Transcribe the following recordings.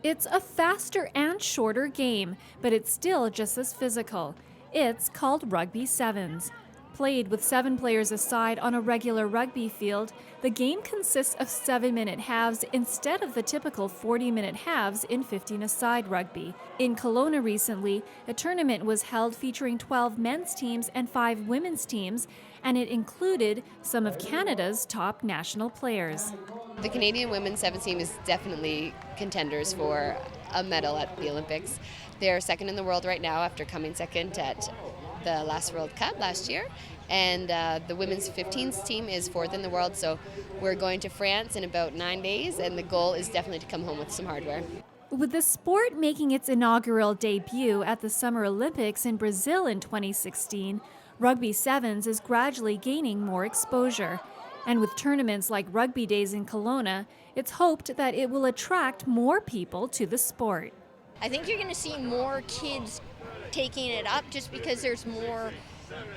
It's a faster and shorter game, but it's still just as physical. It's called Rugby Sevens. Played with 7 players aside on a regular rugby field, the game consists of 7-minute halves instead of the typical 40-minute halves in 15-a-side rugby. In Kelowna recently, a tournament was held featuring 12 men's teams and 5 women's teams, and it included some of Canada's top national players. The Canadian women's sevens team is definitely contenders for a medal at the Olympics. They're second in the world right now after coming second at the last World Cup last year. And the women's 15s team is fourth in the world, so we're going to France in about 9 days, and the goal is definitely to come home with some hardware. With the sport making its inaugural debut at the Summer Olympics in Brazil in 2016, Rugby Sevens is gradually gaining more exposure. And with tournaments like Rugby Daze in Kelowna, it's hoped that it will attract more people to the sport. I think you're going to see more kids taking it up just because there's more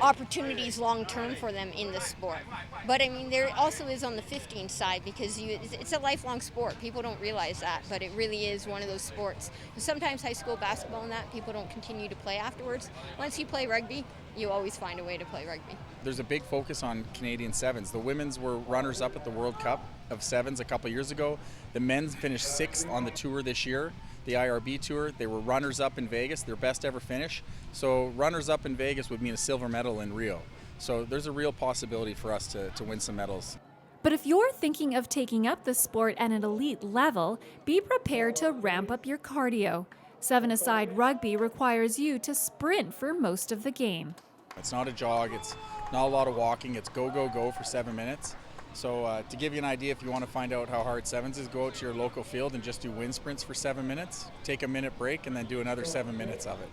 opportunities long term for them in the sport. But I mean, there also is on the 15 side because it's a lifelong sport. People don't realize that, but it really is one of those sports. Sometimes high school basketball and that, people don't continue to play afterwards. Once you play rugby, you always find a way to play rugby. There's a big focus on Canadian sevens. The women's were runners-up at the World Cup of sevens a couple years ago. The men's finished 6th on the tour this year, the IRB tour. They were runners-up in Vegas, their best ever finish. So runners-up in Vegas would mean a silver medal in Rio. So there's a real possibility for us to win some medals. But if you're thinking of taking up the sport at an elite level, be prepared to ramp up your cardio. 7-a-side rugby requires you to sprint for most of the game. It's not a jog, it's not a lot of walking, it's go, go, go for 7 minutes. So to give you an idea, if you want to find out how hard sevens is, go out to your local field and just do wind sprints for 7 minutes, take a minute break, and then do another 7 minutes of it.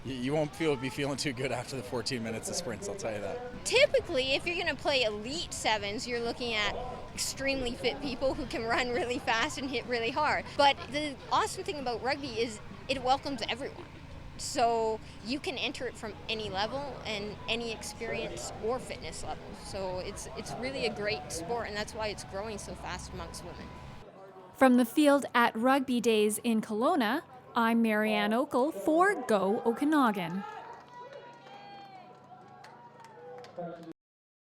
You won't be feeling too good after the 14 minutes of sprints, I'll tell you that. Typically, if you're going to play elite sevens, you're looking at extremely fit people who can run really fast and hit really hard. But the awesome thing about rugby is it welcomes everyone. So you can enter it from any level and any experience or fitness level. So it's really a great sport, and that's why it's growing so fast amongst women. From the field at Rugby Daze in Kelowna, I'm Marianne Okel for Go Okanagan.